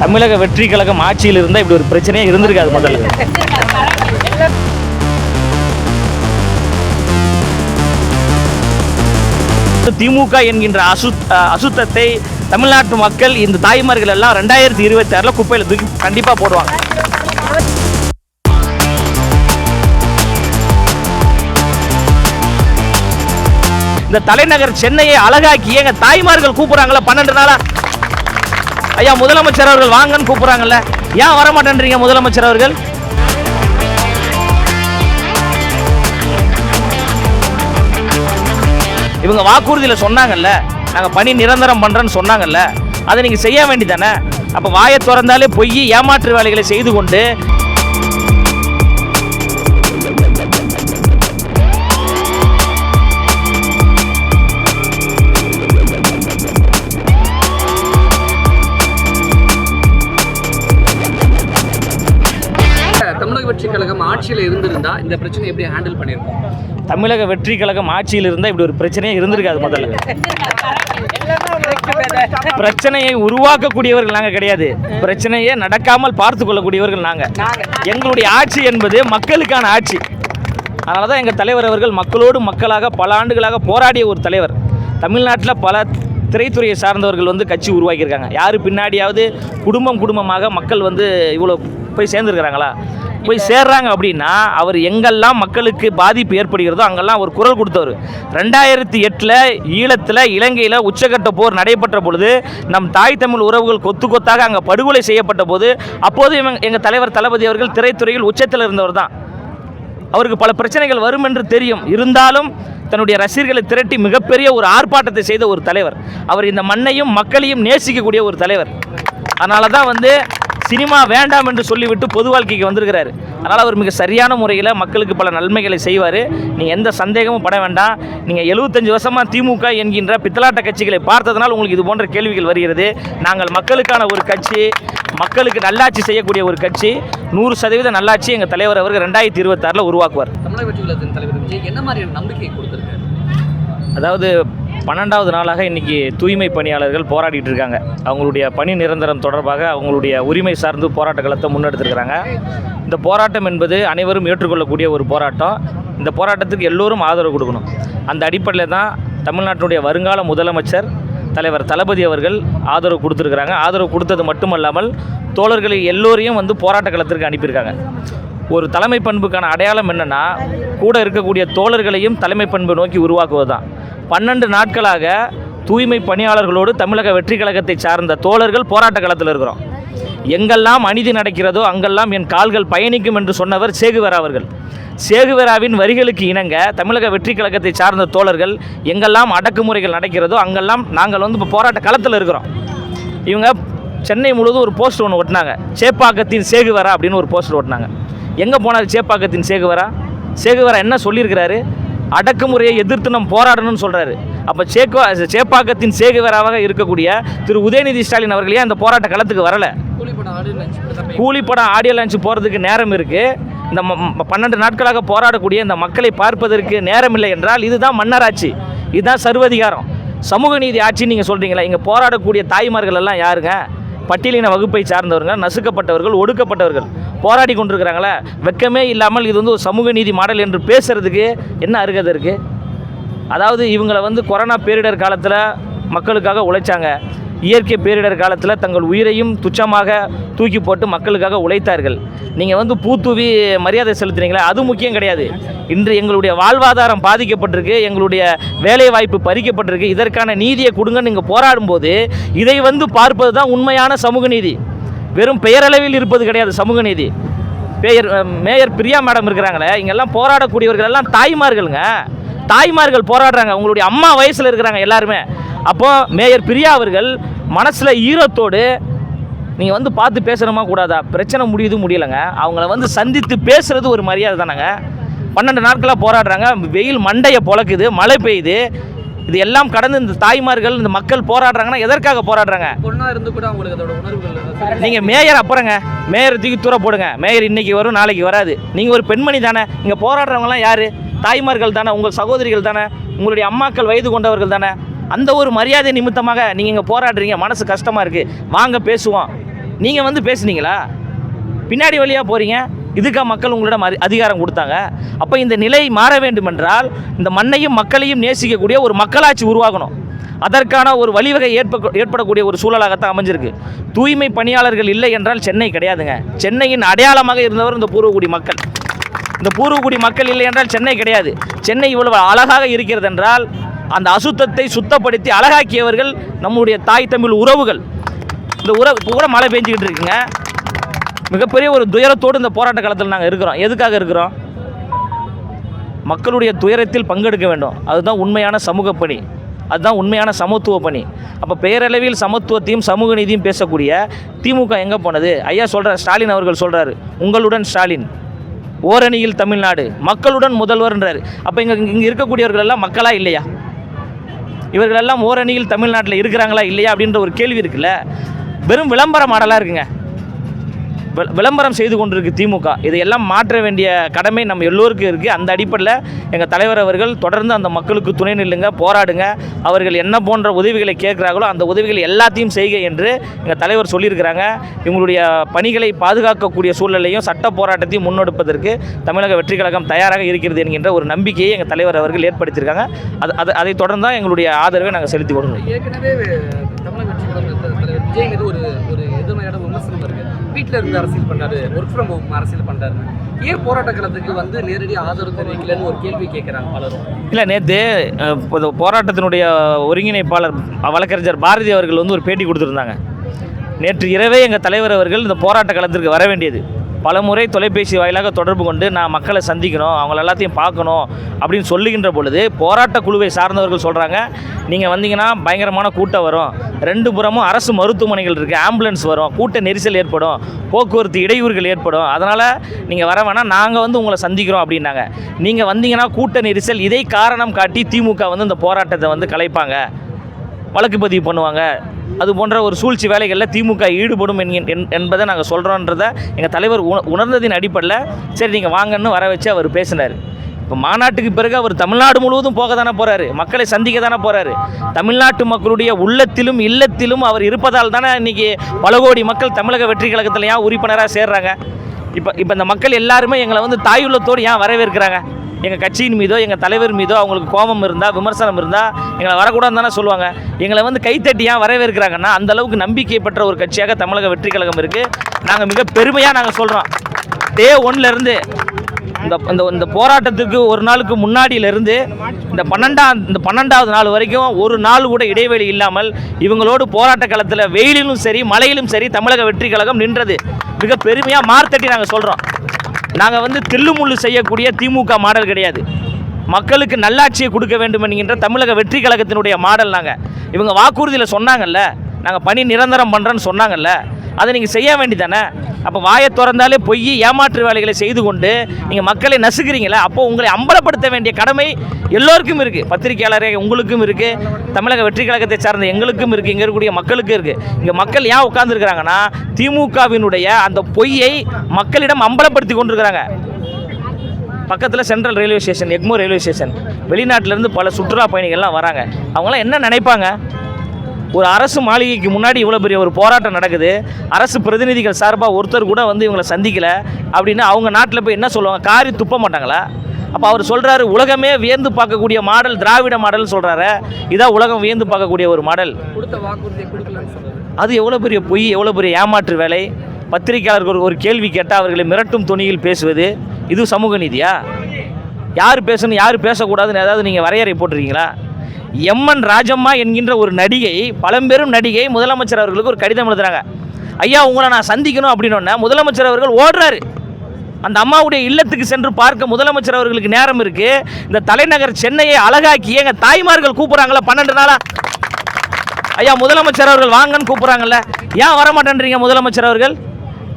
தமிழக வெற்றி கழகம் ஆட்சியில் இருந்தால் இப்படி ஒரு பிரச்சனையே இருந்திருக்காது. முதல்ல திமுக என்கின்ற அசுத்தத்தை தமிழ்நாட்டு மக்கள் இந்த தாய்மார்கள் எல்லாம் 2026 குப்பையில் தூக்கி கண்டிப்பாக போடுவாங்க. இந்த தலைநகர் சென்னையை அழகாக்கி எங்க தாய்மார்கள் கூப்பிடுறாங்களா 12 நாளா? ஐயா முதலமைச்சர் அவர்கள் வாங்கன்னு கூப்பிடுறாங்கல்ல, ஏன் வர மாட்டேன்றீங்க முதலமைச்சர் அவர்கள்? இவங்க வாக்குறுதியில் சொன்னாங்கல்ல, நாங்கள் பணி நிரந்தரம் பண்ணுறேன்னு சொன்னாங்கல்ல, அதை நீங்கள் செய்ய வேண்டியதானே? அப்போ வாயை திறந்தாலே பொய் ஏமாற்று வேலைகளை செய்து கொண்டு தமிழக வெற்றி கழகம் ஆட்சியில் இருந்திருந்தா இந்த பிரச்சனை எப்படி ஹேண்டில் பண்ணியிருக்கோம்? தமிழக வெற்றி கழகம் ஆட்சியில் இருந்தால் இப்படி ஒரு பிரச்சனையே இருந்திருக்காது. முதல்ல பிரச்சனையை உருவாக்கக்கூடியவர்கள் நாங்கள் கிடையாது, பிரச்சனையை நடக்காமல் பார்த்து கொள்ளக்கூடியவர்கள் நாங்கள். எங்களுடைய ஆட்சி என்பது மக்களுக்கான ஆட்சி. அதனால தான் எங்கள் தலைவர் அவர்கள் மக்களோடு மக்களாக பல ஆண்டுகளாக போராடிய ஒரு தலைவர். தமிழ்நாட்டில் பல திரைத்துறையை சார்ந்தவர்கள் கட்சி உருவாக்கியிருக்காங்க. யார் பின்னாடியாவது குடும்பமாக மக்கள் இவ்வளோ போய் சேர்ந்துருக்கிறாங்களா? போய் சேர்றாங்க அப்படின்னா அவர் எங்கெல்லாம் மக்களுக்கு பாதிப்பு ஏற்படுகிறதோ அங்கெல்லாம் ஒரு குரல் கொடுத்தவர். 2008 ஈழத்தில் இலங்கையில் உச்சகட்ட போர் நடைபெற்ற பொழுது நம் தாய் தமிழ் உறவுகள் கொத்தாக அங்கே படுகொலை செய்யப்பட்ட போது அப்போது எங்கள் தலைவர் தளபதி அவர்கள் திரைத்துறையில் உச்சத்தில் இருந்தவர் தான். அவருக்கு பல பிரச்சனைகள் வரும் என்று தெரியும், இருந்தாலும் தன்னுடைய ரசிகர்களை திரட்டி மிகப்பெரிய ஒரு ஆர்ப்பாட்டத்தை செய்த ஒரு தலைவர். அவர் இந்த மண்ணையும் மக்களையும் நேசிக்கக்கூடிய ஒரு தலைவர். அதனால தான் சினிமா வேண்டாம் என்று சொல்லிவிட்டு பொது வாழ்க்கைக்கு வந்திருக்கிறாரு. அதனால் அவர் மிக சரியான முறையில் மக்களுக்கு பல நன்மைகளை செய்வார். நீங்கள் எந்த சந்தேகமும் பட வேண்டாம். நீங்கள் 75 வருஷமாக திமுக என்கின்ற பித்தலாட்ட கட்சிகளை பார்த்ததுனால் உங்களுக்கு இது போன்ற கேள்விகள் வருகிறது. நாங்கள் மக்களுக்கான ஒரு கட்சி, மக்களுக்கு நல்லாட்சி செய்யக்கூடிய ஒரு கட்சி. 100% நல்லாட்சி எங்கள் தலைவர் அவர்கள் 2026 உருவாக்குவார். தமிழக வெற்றி கழகத்தின் தலைவர் விஜய் என்ன மாதிரியான நம்பிக்கை கொடுத்துருக்காரு? அதாவது 12வது நாளாக இன்றைக்கி தூய்மை பணியாளர்கள் போராடிட்டு இருக்காங்க. அவங்களுடைய பணி நிரந்தரம் தொடர்பாக அவங்களுடைய உரிமை சார்ந்து போராட்ட களத்தை முன்னெடுத்திருக்கிறாங்க. இந்த போராட்டம் என்பது அனைவரும் ஏற்றுக்கொள்ளக்கூடிய ஒரு போராட்டம். இந்த போராட்டத்துக்கு எல்லோரும் ஆதரவு கொடுக்கணும். அந்த அடிப்படையில் தான் தமிழ்நாட்டினுடைய வருங்கால முதலமைச்சர் தலைவர் தளபதி அவர்கள் ஆதரவு கொடுத்துருக்குறாங்க. ஆதரவு கொடுத்தது மட்டுமல்லாமல் தோழர்களை எல்லோரையும் போராட்ட களத்திற்கு அனுப்பியிருக்காங்க. ஒரு தலைமை பண்புக்கான அடையாளம் என்னென்னா கூட இருக்கக்கூடிய தோழர்களையும் தலைமை பண்பை நோக்கி உருவாக்குவது தான். 12 நாட்களாக தூய்மை பணியாளர்களோடு தமிழக வெற்றி கழகத்தை சார்ந்த தோழர்கள் போராட்ட களத்தில் இருக்கிறோம். எங்கெல்லாம் அநீதி நடக்கிறதோ அங்கெல்லாம் என் கால்கள் பயணிக்கும் என்று சொன்னவர் சேகுவேரா அவர்கள். சேகுவேராவின் வரிகளுக்கு இணங்க தமிழக வெற்றி கழகத்தை சார்ந்த தோழர்கள் எங்கெல்லாம் அடக்குமுறைகள் நடக்கிறதோ அங்கெல்லாம் நாங்கள் இப்போ போராட்ட களத்தில் இருக்கிறோம். இவங்க சென்னை முழுவதும் ஒரு போஸ்டர் ஒன்று ஒட்டினாங்க, சேப்பாக்கத்தின் சேகுவேரா அப்படின்னு ஒரு போஸ்டர் ஒட்டினாங்க. எங்கே போனார் சேப்பாக்கத்தின் சேகுவேரா? சேகுவேரா என்ன சொல்லியிருக்கிறாரு? அடக்குமுறையை எதிர்த்து நம்ம போராடணும்னு சொல்கிறாரு. அப்போ சேப்பாக்கத்தின் சேகுவேராவாக இருக்கக்கூடிய திரு உதயநிதி ஸ்டாலின் அவர்களே அந்த போராட்ட களத்துக்கு வரலை. கூலிப்படம் ஆடியோ லான்ச் போகிறதுக்கு நேரம் இருக்குது. இந்த 12 நாட்களாக போராடக்கூடிய இந்த மக்களை பார்ப்பதற்கு நேரம் இல்லை என்றால் இதுதான் மன்னராட்சி, இதுதான் சர்வதிகாரம், சமூக நீதி ஆட்சின்னு நீங்கள் சொல்கிறீங்களா? இங்கே போராடக்கூடிய தாய்மார்கள் எல்லாம் யாருங்க? பட்டியலின வகுப்பை சார்ந்தவர்கள், நசுக்கப்பட்டவர்கள், ஒடுக்கப்பட்டவர்கள் போராடி கொண்டிருக்கிறாங்களே. வெக்கமே இல்லாமல் இது ஒரு சமூக நீதி மாடல் என்று பேசுகிறதுக்கு என்ன அருகதை இருக்குது? அதாவது இவங்களை கொரோனா பேரிடர் காலத்தில் மக்களுக்காக உழைச்சாங்க. இயற்கை பேரிடர் காலத்தில் தங்கள் உயிரையும் துச்சமாக தூக்கி போட்டு மக்களுக்காக உழைத்தார்கள். நீங்கள் பூத்தூவி மரியாதை செலுத்துறீங்களா? அது முக்கியம் கிடையாது. இன்று எங்களுடைய வாழ்வாதாரம் பாதிக்கப்பட்டிருக்கு, எங்களுடைய வேலை வாய்ப்பு பறிக்கப்பட்டிருக்கு, இதற்கான நீதியை கொடுங்கன்னு நீங்கள் போராடும்போது இதை பார்ப்பது தான் உண்மையான சமூக நீதி. வெறும் பெயரளவில் இருப்பது கிடையாது சமூக நீதி. மேயர் பிரியா மேடம் இருக்கிறாங்களே, இங்கெல்லாம் போராடக்கூடியவர்கள் எல்லாம் தாய்மார்களுங்க. தாய்மார்கள் போராடுறாங்க, உங்களுடைய அம்மா வயசில் இருக்கிறாங்க எல்லாருமே. அப்போது மேயர் பிரியா அவர்கள் மனசில் ஈரத்தோடு நீங்கள் பார்த்து பேசணுமா கூடாதா? பிரச்சனை முடியலைங்க, அவங்கள சந்தித்து பேசுகிறது ஒரு மரியாதை தானேங்க. 12 நாட்களாக போராடுறாங்க, வெயில் மண்டையை பொழக்குது, மழை பெய்யுது, இது எல்லாம் கடந்து இந்த தாய்மார்கள் இந்த மக்கள் போராடுறாங்கன்னா எதற்காக போராடுறாங்க? நீங்கள் மேயர் அப்புறங்க மேயர் தூக்கி தூர போடுங்க. மேயர் இன்றைக்கி வரும் நாளைக்கு வராது. நீங்கள் ஒரு பெண்மணி தானே. இங்கே போராடுறவங்களாம் யார்? தாய்மார்கள் தானே, உங்கள் சகோதரிகள் தானே, உங்களுடைய அம்மாக்கள் வயது கொண்டவர்கள் தானே. அந்த ஒரு மரியாதை நிமித்தமாக நீங்கள் இங்கே போராடுறீங்க. மனசு கஷ்டமாக இருக்குது, வாங்க பேசுவோம். நீங்கள் வந்து பேசுனீங்களா? பின்னாடி வழியாக போகிறீங்க. இதுக்காக மக்கள் உங்களிடம் அதிகாரம் கொடுத்தாங்க. அப்போ இந்த நிலை மாற வேண்டுமென்றால் இந்த மண்ணையும் மக்களையும் நேசிக்கக்கூடிய ஒரு மக்களாட்சி உருவாகணும். அதற்கான ஒரு வழிவகை ஏற்படக்கூடிய ஒரு சூழலாகத்தான் அமைஞ்சிருக்கு. தூய்மை பணியாளர்கள் இல்லை என்றால் சென்னை கிடையாதுங்க. சென்னையின் அடையாளமாக இருந்தவர் இந்த பூர்வகுடி மக்கள். இந்த பூர்வகுடி மக்கள் இல்லை என்றால் சென்னை கிடையாது. சென்னை இவ்வளவு அழகாக இருக்கிறது என்றால் அந்த அசுத்தத்தை சுத்தப்படுத்தி அழகாக்கியவர்கள் நம்முடைய தாய் தமிழ் உறவுகள். இந்த உறவு இப்போ கூட மழை பெஞ்சிக்கிட்டு இருக்குங்க. மிகப்பெரிய ஒரு துயரத்தோடு இந்த போராட்ட காலத்தில் நாங்கள் இருக்கிறோம். எதுக்காக இருக்கிறோம்? மக்களுடைய துயரத்தில் பங்கெடுக்க வேண்டும். அதுதான் உண்மையான சமூக பணி, அதுதான் உண்மையான சமத்துவ பணி. அப்போ பேரளவில் சமத்துவத்தையும் சமூக நீதியும் பேசக்கூடிய திமுக எங்கே போனது? ஐயா சொல்கிறார், ஸ்டாலின் அவர்கள் சொல்கிறாரு, உங்களுடன் ஸ்டாலின், ஓரணியில் தமிழ்நாடு, மக்களுடன் முதல்வர்ன்றார். அப்போ இங்கே இருக்கக்கூடியவர்கள் எல்லாம் மக்களா இல்லையா? இவர்களெல்லாம் ஓரணியில் தமிழ்நாட்டில் இருக்கிறாங்களா இல்லையா அப்படின்ற ஒரு கேள்வி இருக்குல்ல. வெறும் விளம்பர மாடலாக இருக்குங்க. விளம்பரம் செய்து கொண்டிருக்கு திமுக. இதையெல்லாம் மாற்ற வேண்டிய கடமை நம்ம எல்லோருக்கும் இருக்குது. அந்த அடிப்படையில் எங்கள் தலைவர் அவர்கள் தொடர்ந்து அந்த மக்களுக்கு துணை நில்லுங்க, போராடுங்க. அவர்கள் என்ன போன்ற உதவிகளை கேட்குறாங்களோ அந்த உதவிகளை எல்லாத்தையும் செய்க என்று எங்கள் தலைவர் சொல்லியிருக்கிறாங்க. இவங்களுடைய பணிகளை பாதுகாக்கக்கூடிய சூழ்நிலையும் சட்ட போராட்டத்தையும் முன்னெடுப்பதற்கு தமிழக வெற்றி கழகம் தயாராக இருக்கிறது என்கின்ற ஒரு நம்பிக்கையை எங்கள் தலைவர் அவர்கள் ஏற்படுத்தியிருக்காங்க. அதை தொடர்ந்து தான் எங்களுடைய ஆதரவை நாங்கள் செலுத்தி கொடுக்கணும். ஏற்கனவே தமிழக வெற்றி கழகம் தலைவர் விஜய் மீது ஒரு எதிர்மையான விமர்சனம் இருக்குது. வீட்டில் இருந்து அரசியல் பண்ணுறாரு, ஒர்க் ஃப்ரம் ஹோம் அரசியல் பண்ணுறாரு. ஏன் போராட்ட காலத்துக்கு வந்து நேரடியாக ஆதரவு தெரிவிக்கலன்னு ஒரு கேள்வி கேட்குறாங்க பலரும். இல்லை, நேற்று போராட்டத்தினுடைய ஒருங்கிணைப்பாளர் வழக்கறிஞர் பாரதி அவர்கள் வந்து ஒரு பேட்டி கொடுத்துருந்தாங்க. நேற்று இரவே எங்கள் தலைவர் அவர்கள் இந்த போராட்ட காலத்திற்கு வர வேண்டியது. பலமுறை தொலைபேசி வாயிலாக தொடர்பு கொண்டு நான் மக்களை சந்திக்கணும், அவங்கள எல்லாத்தையும் பார்க்கணும் அப்படின்னு சொல்லுகின்ற பொழுது போராட்ட குழுவை சார்ந்தவர்கள் சொல்கிறாங்க, நீங்கள் வந்தீங்கன்னா பயங்கரமான கூட்டம் வரும், 2 புறமும் அரசு மருத்துவமனைகள் இருக்குது, ஆம்புலன்ஸ் வரும், கூட்ட நெரிசல் ஏற்படும், போக்குவரத்து இடையூறுகள் ஏற்படும், அதனால் நீங்கள் வர வேணாம், நாங்கள் வந்து உங்களை சந்திக்கிறோம் அப்படின்னாங்க. நீங்கள் வந்தீங்கன்னா கூட்ட நெரிசல், இதை காரணம் காட்டி திமுக வந்து இந்த போராட்டத்தை வந்து கலைப்பாங்க, வழக்கு பதிவு பண்ணுவாங்க, அது போன்ற ஒரு சூழ்ச்சி வேலைகளில் திமுக ஈடுபடும் என்பதை நாங்கள் சொல்கிறோன்றதை எங்கள் தலைவர் உணர்ந்ததின் அடிப்படையில் சரி நீங்கள் வாங்கன்னு வர வச்சு அவர் பேசினார். இப்போ மாநாட்டுக்கு பிறகு அவர் தமிழ்நாடு முழுவதும் போக தானே போகிறாரு, மக்களை சந்திக்க தானே போகிறாரு. தமிழ்நாட்டு மக்களுடைய உள்ளத்திலும் இல்லத்திலும் அவர் இருப்பதால் தானே இன்றைக்கி பல கோடி மக்கள் தமிழக வெற்றி கழகத்தில் ஏன் உறுப்பினராக சேர்றாங்க. இப்போ இந்த மக்கள் எல்லாருமே எங்களை வந்து தாயுள்ளத்தோடு ஏன் வரவேற்கிறாங்க? எங்கள் கட்சியின் மீதோ எங்கள் தலைவர் மீதோ அவங்களுக்கு கோபம் இருந்தால், விமர்சனம் இருந்தால் எங்களை வரக்கூடாதுன்னு தானே சொல்லுவாங்க. எங்களை வந்து கைத்தட்டி ஏன் வரவேற்கிறாங்கன்னா அந்தளவுக்கு நம்பிக்கை பெற்ற ஒரு கட்சியாக தமிழக வெற்றி கழகம் இருக்குது. நாங்கள் மிக பெருமையாக நாங்கள் சொல்கிறோம். டே 1லேருந்து இந்த போராட்டத்துக்கு ஒரு நாளுக்கு முன்னாடியிலிருந்து இந்த 12வது நாள் வரைக்கும் ஒரு நாள் கூட இடைவெளி இல்லாமல் இவங்களோடு போராட்ட காலத்தில் வெயிலிலும் சரி மழையிலும் சரி தமிழக வெற்றி கழகம் நின்றது. மிக பெருமையாக மார்த்தட்டி நாங்கள் சொல்கிறோம். நாங்கள் வந்து தில்லுமுள்ளு செய்யக்கூடிய திமுக மாடல் கிடையாது. மக்களுக்கு நல்லாட்சியை கொடுக்க வேண்டும் என்கின்ற தமிழக வெற்றி கழகத்தினுடைய மாடல் நாங்கள். இவங்க வாக்குறுதியில் சொன்னாங்கல்ல, நாங்கள் பணி நிரந்தரம் பண்ணுறோன்னு சொன்னாங்கல்ல, அதை நீங்கள் செய்ய வேண்டியதானே. அப்போ வாயை திறந்தாலே பொய் ஏமாற்று வேலைகளை செய்து கொண்டு நீங்கள் மக்களை நசுக்கிறீங்களே, அப்போ உங்களை அம்பலப்படுத்த வேண்டிய கடமை எல்லோருக்கும் இருக்குது. பத்திரிகையாளரே உங்களுக்கும் இருக்குது, தமிழக வெற்றி கழகத்தை சார்ந்த எங்களுக்கும் இருக்குது, இங்கே இருக்கக்கூடிய மக்களுக்கும் இருக்குது. இங்கே மக்கள் ஏன் உட்கார்ந்துருக்கிறாங்கன்னா திமுகவினுடைய அந்த பொய்யை மக்களிடம் அம்பலப்படுத்தி கொண்டிருக்கிறாங்க. பக்கத்தில் central railway station, Egmore railway station, வெளிநாட்டிலேருந்து பல சுற்றுலா பயணிகள்லாம் வராங்க. அவங்களாம் என்ன நினைப்பாங்க? ஒரு அரசு மாளிகைக்கு முன்னாடி இவ்வளோ பெரிய ஒரு போராட்டம் நடக்குது, அரசு பிரதிநிதிகள் சார்பாக ஒருத்தர் கூட வந்து இவங்களை சந்திக்கலை அப்படின்னு அவங்க நாட்டில் போய் என்ன சொல்லுவாங்க? காரி துப்ப மாட்டாங்களா? அப்போ அவர் சொல்கிறாரு உலகமே வியந்து பார்க்கக்கூடிய மாடல் திராவிட மாடல்னு சொல்கிறாரு. இதான் உலகம் வியந்து பார்க்கக்கூடிய ஒரு மாடல். கொடுத்த வாக்குறுதியை கொடுக்கலன்னு சொல்கிறாரு. அது எவ்வளோ பெரிய பொய், எவ்வளோ பெரிய ஏமாற்று வேலை. பத்திரிகையாளர்கள் ஒரு கேள்வி கேட்டால் அவர்களை மிரட்டும் துணியில் பேசுவது, இது சமூக நீதியா? யார் பேசணும் யார் பேசக்கூடாதுன்னு ஏதாவது நீங்கள் வரையறை போட்டிருக்கீங்களா? எம்என் ராஜம்மா என்கின்ற ஒரு நடிகை, பழம்பெரும் நடிகை, முதலமைச்சர் அவர்களுக்கு ஒரு கடிதம் எழுதுறாங்க. ஐயா உங்களை நான் சந்திக்கணும் அப்படின்னோடனே முதலமைச்சர் அவர்கள் ஓடுறாரு. அந்த அம்மாவுடைய இல்லத்துக்கு சென்று பார்க்க முதலமைச்சர் அவர்களுக்கு நேரம் இருக்குது. இந்த தலைநகர் சென்னையை அழகாக்கி எங்கள் தாய்மார்கள் கூப்பிட்றாங்களா 12 நாளா? ஐயா முதலமைச்சர் அவர்கள் வாங்கன்னு கூப்பிட்றாங்கல்ல, ஏன் வர மாட்டேன்றீங்க? முதலமைச்சர் அவர்கள்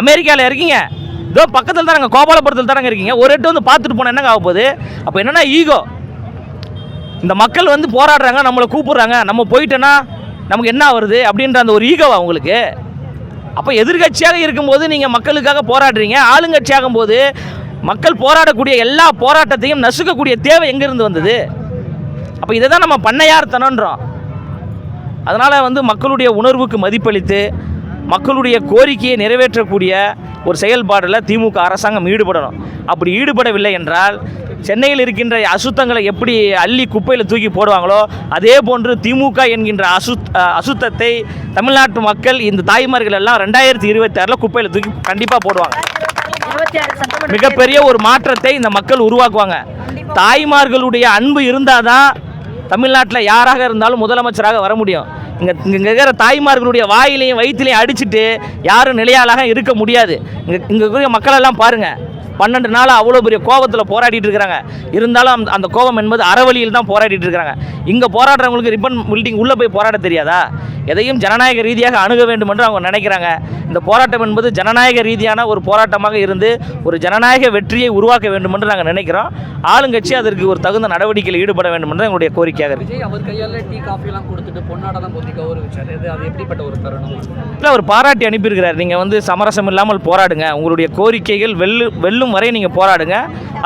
அமெரிக்காவில் இருக்கீங்க, இதோ பக்கத்தில் தானங்க, கோபாலபுரத்தில் தானங்க இருக்கீங்க, ஒரு எட்டு வந்து பார்த்துட்டு போனால் என்னங்க ஆக போகுது? அப்போ என்னென்னா ஈகோ. இந்த மக்கள் வந்து போராடுறாங்க, நம்மளை கூப்பிட்றாங்க, நம்ம போயிட்டோன்னா நமக்கு என்ன வருது அப்படின்ற அந்த ஒரு ஈகோவா உங்களுக்கு? அப்போ எதிர்கட்சியாக இருக்கும்போது நீங்கள் மக்களுக்காக போராடுறீங்க, ஆளுங்கட்சியாகும் போது மக்கள் போராடக்கூடிய எல்லா போராட்டத்தையும் நசுக்கக்கூடிய தேவை எங்கேருந்து வந்தது? அப்போ இதை தான் நம்ம பண்ணையார்த்தனன்றோம். அதனால் வந்து மக்களுடைய உணர்வுக்கு மதிப்பளித்து மக்களுடைய கோரிக்கையை நிறைவேற்றக்கூடிய ஒரு செயல்பாடில் திமுக அரசாங்கம் ஈடுபடணும். அப்படி ஈடுபடவில்லை என்றால் சென்னையில் இருக்கின்ற அசுத்தங்களை எப்படி அள்ளி குப்பையில் தூக்கி போடுவாங்களோ அதே போன்று திமுக என்கின்ற அசுத்தத்தை தமிழ்நாட்டு மக்கள் இந்த தாய்மார்கள் எல்லாம் 2026 குப்பையில் தூக்கி கண்டிப்பாக போடுவாங்க. மிகப்பெரிய ஒரு மாற்றத்தை இந்த மக்கள் உருவாக்குவாங்க. தாய்மார்களுடைய அன்பு இருந்தால் தான் தமிழ்நாட்டில் யாராக இருந்தாலும் முதலமைச்சராக வர முடியும். இங்கே இருக்கிற தாய்மார்களுடைய வாயிலையும் வயிற்றுலையும் அடிச்சுட்டு யாரும் நிலையாளாக இருக்க முடியாது. இங்கே இருக்கிற மக்களெல்லாம் பாருங்கள், 12 நாள் அவ்வளோ பெரிய கோபத்தில் போராடிட்டு இருக்கிறாங்க. இருந்தாலும் அந்த கோபம் என்பது அறவழியில் தான் போராடிட்டு இருக்கிறாங்க. இங்கே போராடுறவங்களுக்கு ரிப்பன் பில்டிங் உள்ளே போய் போராட தெரியாதா? எதையும் ஜனநாயக ரீதியாக அணுக வேண்டும் என்று அவங்க நினைக்கிறாங்க. இந்த போராட்டம் என்பது ஜனநாயக ரீதியான ஒரு போராட்டமாக இருந்து ஒரு ஜனநாயக வெற்றியை உருவாக்க வேண்டும் என்று நாங்கள் நினைக்கிறோம். ஆளுங்கட்சி அதற்கு ஒரு தகுந்த நடவடிக்கையில் ஈடுபட வேண்டும் என்று எங்களுடைய கோரிக்கையாக இருக்குது. விஜய் அவர் கையால் டீ காஃபிலாம் கொடுத்துட்டு பொன்னாடெல்லாம் போத்தி கௌரவிச்சார். அது எப்படிப்பட்ட ஒரு தருணம்? இல்லை, அவர் பாராட்டி அனுப்பியிருக்கிறார். நீங்கள் சமரசம் இல்லாமல் போராடுங்க, உங்களுடைய கோரிக்கைகள் வெல்லும் வரை நீங்கள் போராடுங்க,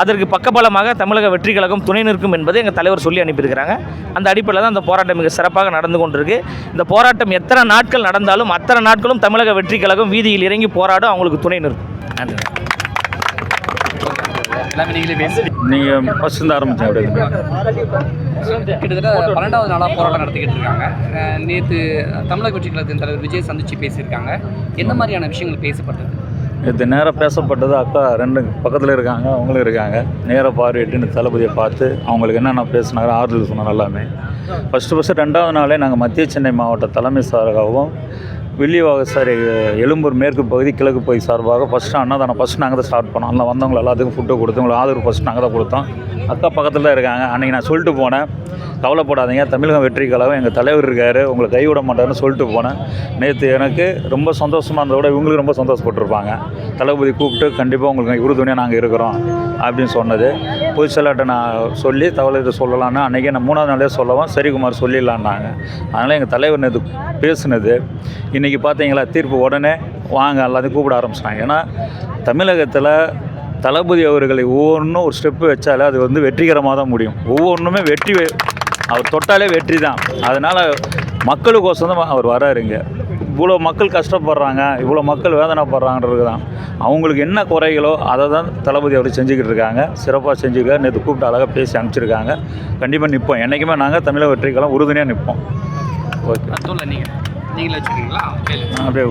அதற்கு பக்கபலமாக தமிழக வெற்றி கழகம் துணை நிற்கும் என்பதை எங்கள் தலைவர் சொல்லி அனுப்பியிருக்கிறாங்க. அந்த அடிப்படையில் தான் அந்த போராட்டம் மிக சிறப்பாக நடந்து கொண்டிருக்கு. இந்த போராட்டம் எத்தனை நாட்கள் நடந்தாலும் அத்தனை நாட்களும் தமிழக வெற்றி கழகம் வீதியில் இறங்கி போராடும், அவங்களுக்கு துணை நிற்கும். நன்றி. நீங்கள் ஃபஸ்ட்டு ஆரம்பித்தேன். கிட்டத்தட்ட 12வது நாளாக போராட்டம் நடத்திக்கிட்டு இருக்காங்க. நேற்று தமிழக வெற்றி கழகத்தின் தலைவர் விஜய் சந்தித்து பேசியிருக்காங்க. என்ன மாதிரியான விஷயங்கள் பேசப்பட்டது? நேற்று நேராக பேசப்பட்டது. அக்கா 2 பக்கத்தில் இருக்காங்க, அவங்களும் இருக்காங்க. நேராக பார்வையிட்டு தளபதியை பார்த்து அவங்களுக்கு என்னென்ன பேசினாரோ ஆறுதல் சொன்னார் எல்லாமே. ஃபஸ்ட்டு 2வது நாளே நாங்கள் மத்திய சென்னை மாவட்ட தலைமை சார்பாகவும் வில்லிவாகசாரி எழும்பூர் மேற்கு பகுதி கிழக்கு பகுதி சார்பாக ஃபஸ்ட்டு அன்னதானம் ஃபஸ்ட்டு நாங்கள் தான் ஸ்டார்ட் பண்ணோம். அதில் வந்தவங்க எல்லாத்துக்கும் ஃபுட்டு கொடுத்தோம், உங்களுக்கு ஆதரவு ஃபஸ்ட்டு நாங்கள் தான் கொடுத்தோம். அக்கா பக்கத்தில் தான் இருக்காங்க. அன்றைக்கி நான் சொல்லிட்டு போனேன், கவலைப்படாதீங்க, தமிழகம் வெற்றி கழகம் எங்கள் தலைவர் இருக்கார், உங்களை கைவிட மாட்டார்னு சொல்லிட்டு போனேன். நேற்று எனக்கு ரொம்ப சந்தோஷமாக இருந்ததை விட இவங்களுக்கு ரொம்ப சந்தோஷப்பட்டுருப்பாங்க. தளபதி கூப்பிட்டு கண்டிப்பாக உங்களுக்கு உறுதுணையாக நாங்கள் இருக்கிறோம் அப்படின்னு சொன்னது. பொதுச் செயலாளர்கிட்ட நான் சொல்லி தகவலை சொல்லலான்னு அன்றைக்கி நான் 3வது நாளே சொல்லவும் சரிகுமார் சொல்லிடலான்னாங்க. அதனால் எங்கள் தலைவர் நேற்று பேசுனது இன்றைக்கி பார்த்தீங்களா தீர்ப்பு உடனே வாங்க எல்லாத்தையும் கூப்பிட ஆரம்பிச்சிட்டாங்க. ஏன்னா தமிழகத்தில் தளபதி அவர்களை ஒவ்வொன்றும் ஒரு ஸ்டெப்பு வச்சாலே அது வெற்றிகரமாக தான் முடியும். ஒவ்வொன்றுமே வெற்றி, அவர் தொட்டாலே வெற்றி தான். அதனால் மக்களுக்கோசம் தான் அவர் வராருங்க. இவ்வளோ மக்கள் கஷ்டப்படுறாங்க, இவ்வளோ மக்கள் வேதனைப்படுறாங்கன்றது தான். அவங்களுக்கு என்ன குறைகளோ அதை தான் தளபதி அவர் செஞ்சுக்கிட்டு இருக்காங்க. சிறப்பாக செஞ்சுருக்காரு. நேற்று கூப்பிட்டு அழகாக பேசி அனுப்பிச்சிருக்காங்க. கண்டிப்பாக நிற்போம். என்றைக்குமே நாங்கள் தமிழக வெற்றிக்கெல்லாம் உறுதுணையாக நிற்போம். ஓகே, நீங்களே வச்சுருக்கீங்களா? அப்படியே